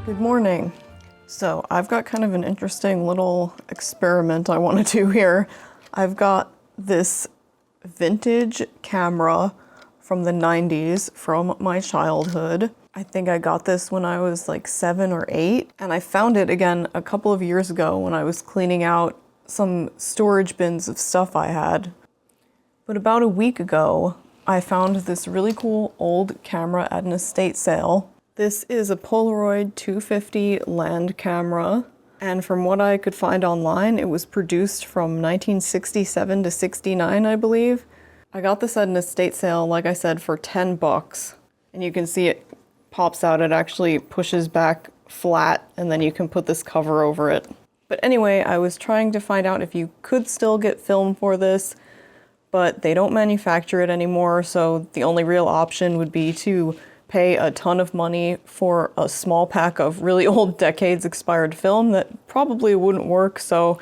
Good morning. So I've got kind of an interesting little experiment I want to do here. I've got this vintage camera from the 90s from my childhood. I think I got this when I was like 7 or 8, and I found it again a couple of years ago when I was cleaning out some storage bins of stuff I had. But about a week ago, I found this really cool old camera at an estate sale. This is a Polaroid 250 land camera, and from what I could find online, it was produced from 1967 to 69, I believe. I got this at an estate sale, like I said, for 10 bucks. And you can see it pops out, it actually pushes back flat, and then you can put this cover over it. But anyway, I was trying to find out if you could still get film for this, but they don't manufacture it anymore, so the only real option would be to pay a ton of money for a small pack of really old decades expired film that probably wouldn't work, so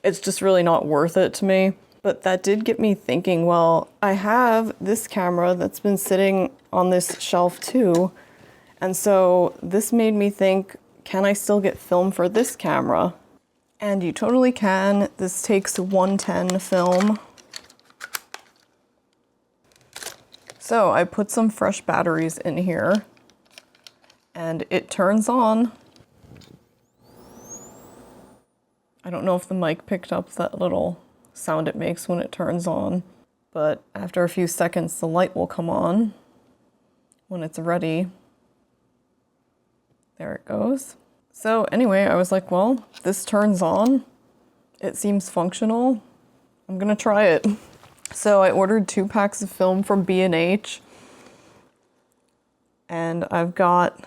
it's just really not worth it to me. But that did get me thinking, well, I have this camera that's been sitting on this shelf too, and so this made me think, can I still get film for this camera? And you totally can. This takes 110 film. So I put some fresh batteries in here, and it turns on. I don't know if the mic picked up that little sound it makes when it turns on, but after a few seconds the light will come on when it's ready. There it goes. So anyway, I was like, well, this turns on. It seems functional. I'm gonna try it. So I ordered 2 packs of film from B&H, and I've got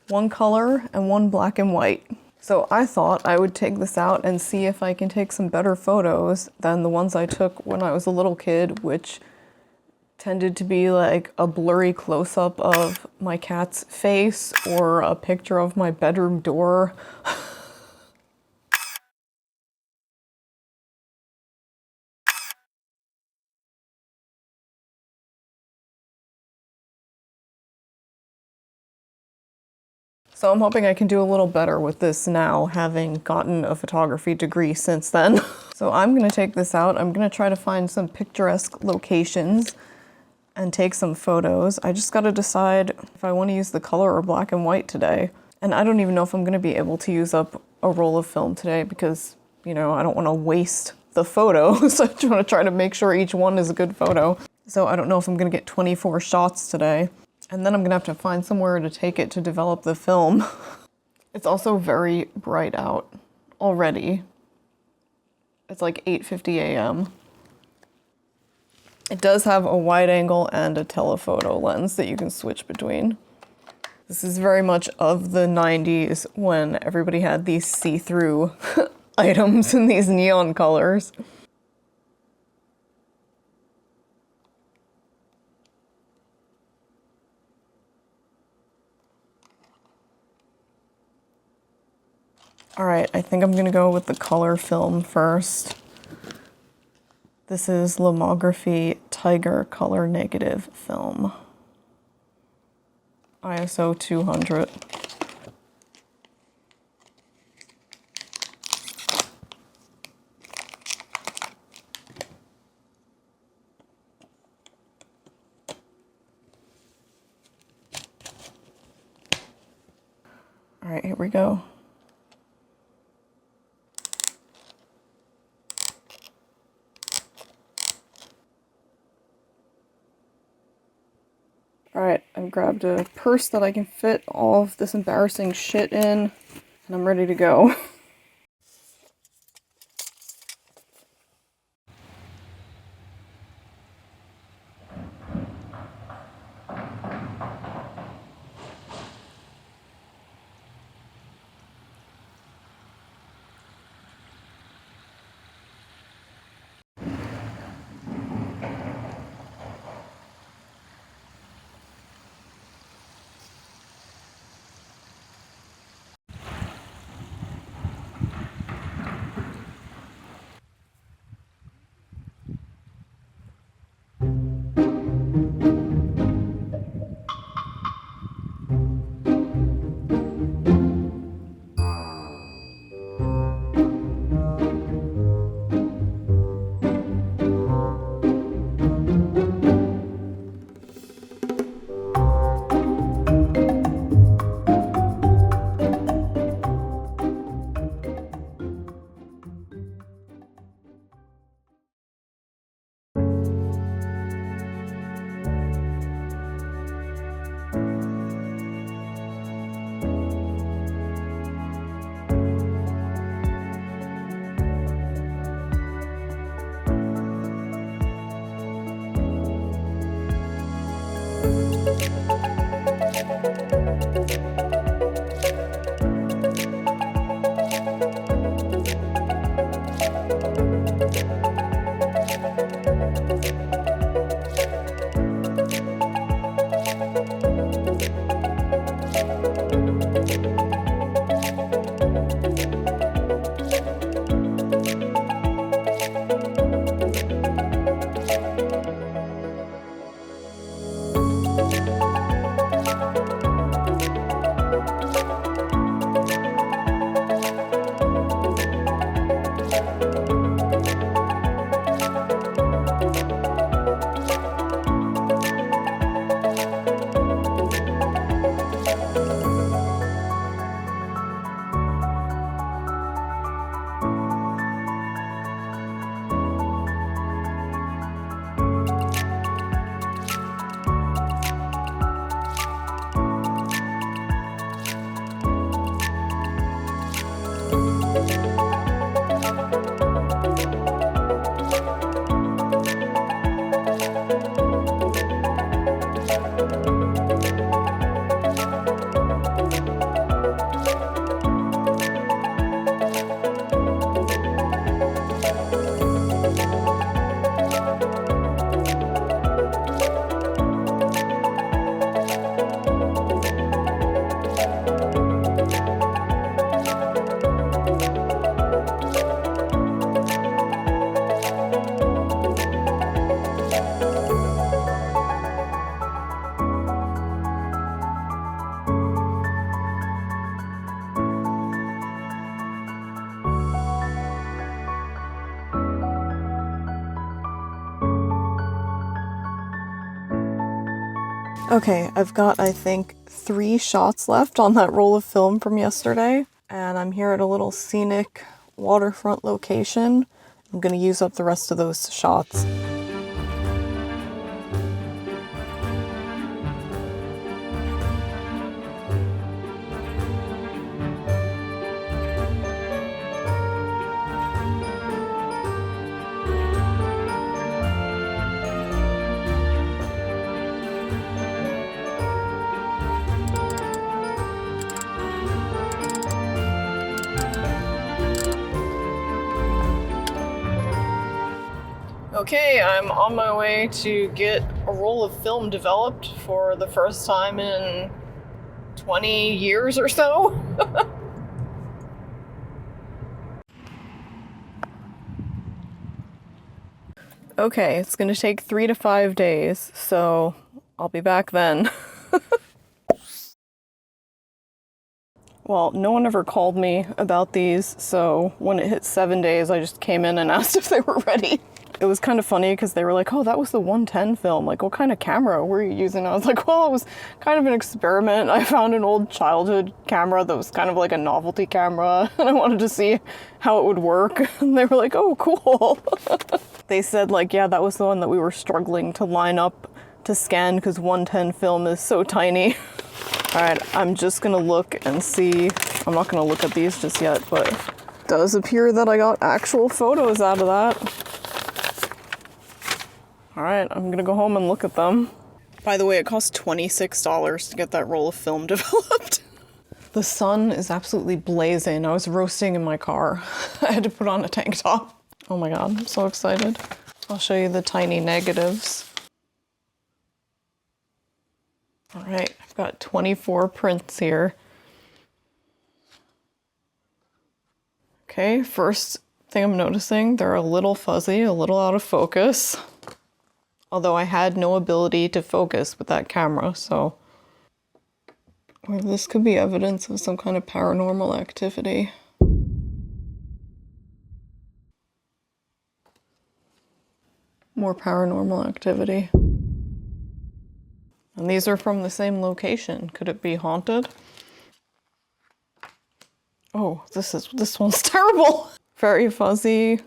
1 color and 1 black and white. So I thought I would take this out and see if I can take some better photos than the ones I took when I was a little kid, which tended to be like a blurry close-up of my cat's face or a picture of my bedroom door. So I'm hoping I can do a little better with this now, having gotten a photography degree since then. So I'm gonna take this out. I'm gonna try to find some picturesque locations and take some photos. I just gotta decide if I wanna use the color or black and white today. And I don't even know if I'm gonna be able to use up a roll of film today because, you know, I don't wanna waste the photos. I just wanna try to make sure each one is a good photo. So I don't know if I'm gonna get 24 shots today. And then I'm gonna have to find somewhere to take it to develop the film. It's also very bright out already. It's like 8:50 a.m. It does have a wide angle and a telephoto lens that you can switch between. This is very much of the 90s when everybody had these see-through items in these neon colors. All right, I think I'm gonna go with the color film first. This is Lomography Tiger Color Negative Film. ISO 200. All right, here we go. Alright, I've grabbed a purse that I can fit all of this embarrassing shit in, and I'm ready to go. Okay, I've got, I think, 3 shots left on that roll of film from yesterday, and I'm here at a little scenic waterfront location. I'm gonna use up the rest of those shots. Okay, I'm on my way to get a roll of film developed for the first time in 20 years or so. Okay, it's gonna take 3 to 5 days, so I'll be back then. Well, no one ever called me about these, so when it hit 7 days, I just came in and asked if they were ready. It was kind of funny because they were like, oh, that was the 110 film. Like, what kind of camera were you using? I was like, well, it was kind of an experiment. I found an old childhood camera that was kind of like a novelty camera, and I wanted to see how it would work. And they were like, oh, cool. They said, like, yeah, that was the one that we were struggling to line up to scan because 110 film is so tiny. All right, I'm just gonna look and see. I'm not gonna look at these just yet, but it does appear that I got actual photos out of that. All right, I'm gonna go home and look at them. By the way, it cost $26 to get that roll of film developed. The sun is absolutely blazing. I was roasting in my car. I had to put on a tank top. Oh my God, I'm so excited. I'll show you the tiny negatives. All right, I've got 24 prints here. Okay, first thing I'm noticing, they're a little fuzzy, a little out of focus. Although I had no ability to focus with that camera, so. Or this could be evidence of some kind of paranormal activity. More paranormal activity. And these are from the same location. Could it be haunted? Oh, this one's terrible. Very fuzzy,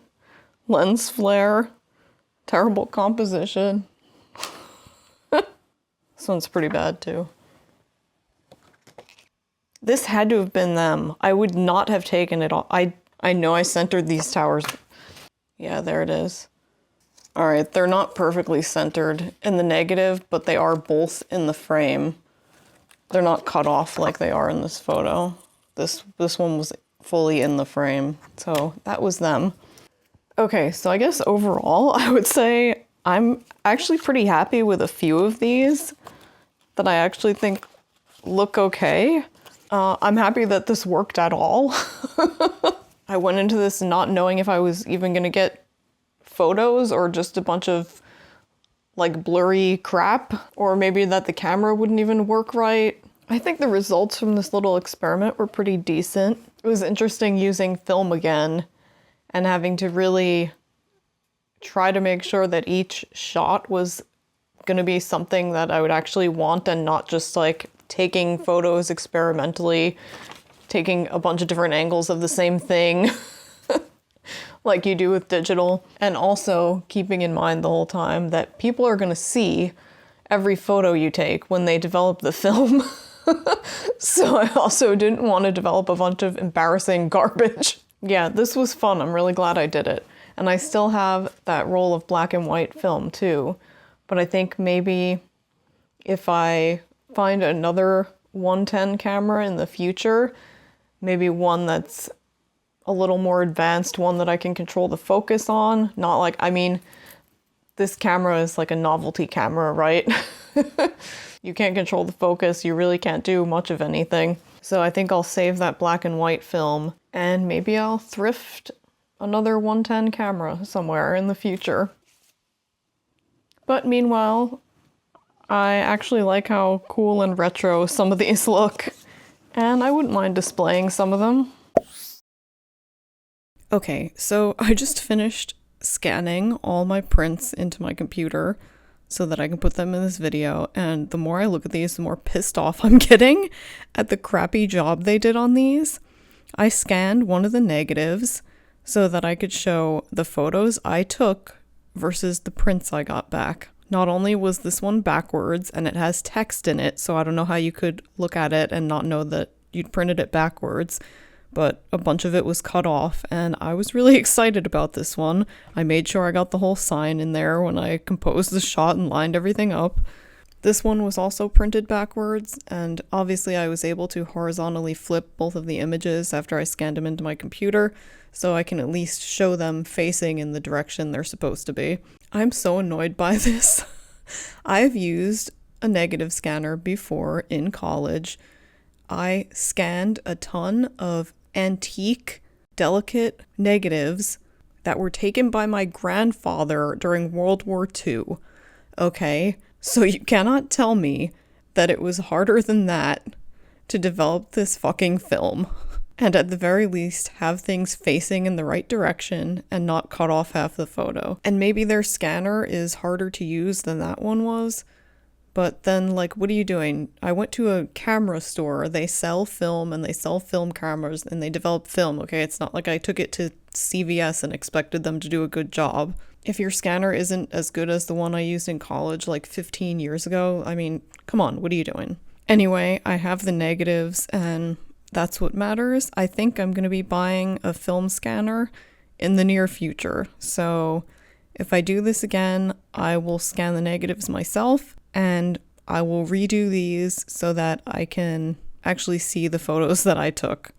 lens flare, terrible composition. This one's pretty bad too. This had to have been them. I would not have taken it all. I know I centered these towers. Yeah, there it is. All right, they're not perfectly centered in the negative, but they are both in the frame. They're not cut off like they are in this photo. This one was fully in the frame, so that was them. Okay, so I guess overall, I would say I'm actually pretty happy with a few of these that I actually think look okay. I'm happy that this worked at all. I went into this not knowing if I was even gonna get photos or just a bunch of like blurry crap, or maybe that the camera wouldn't even work right. I think the results from this little experiment were pretty decent. It was interesting using film again and having to really try to make sure that each shot was gonna be something that I would actually want and not just like taking photos experimentally, taking a bunch of different angles of the same thing like you do with digital. And also keeping in mind the whole time that people are gonna see every photo you take when they develop the film. So I also didn't want to develop a bunch of embarrassing garbage. Yeah, this was fun. I'm really glad I did it. And I still have that roll of black and white film too. But I think maybe if I find another 110 camera in the future, maybe one that's a little more advanced, one that I can control the focus on. Not like, I mean, this camera is like a novelty camera, right? You can't control the focus, you really can't do much of anything. So I think I'll save that black and white film and maybe I'll thrift another 110 camera somewhere in the future. But meanwhile, I actually like how cool and retro some of these look, and I wouldn't mind displaying some of them. Okay, so I just finished scanning all my prints into my computer so that I can put them in this video, and the more I look at these, the more pissed off I'm getting at the crappy job they did on these. I scanned one of the negatives so that I could show the photos I took versus the prints I got back. Not only was this one backwards and it has text in it, so I don't know how you could look at it and not know that you'd printed it backwards, but a bunch of it was cut off, and I was really excited about this one. I made sure I got the whole sign in there when I composed the shot and lined everything up. This one was also printed backwards, and obviously I was able to horizontally flip both of the images after I scanned them into my computer, so I can at least show them facing in the direction they're supposed to be. I'm so annoyed by this. I've used a negative scanner before in college. I scanned a ton of antique, delicate negatives that were taken by my grandfather during World War II. Okay, so you cannot tell me that it was harder than that to develop this fucking film. And at the very least, have things facing in the right direction and not cut off half the photo. And maybe their scanner is harder to use than that one was. But then, like, what are you doing? I went to a camera store. They sell film and they sell film cameras and they develop film, okay? It's not like I took it to CVS and expected them to do a good job. If your scanner isn't as good as the one I used in college like 15 years ago, I mean, come on, what are you doing? Anyway, I have the negatives and that's what matters. I think I'm going to be buying a film scanner in the near future. So if I do this again, I will scan the negatives myself and I will redo these so that I can actually see the photos that I took.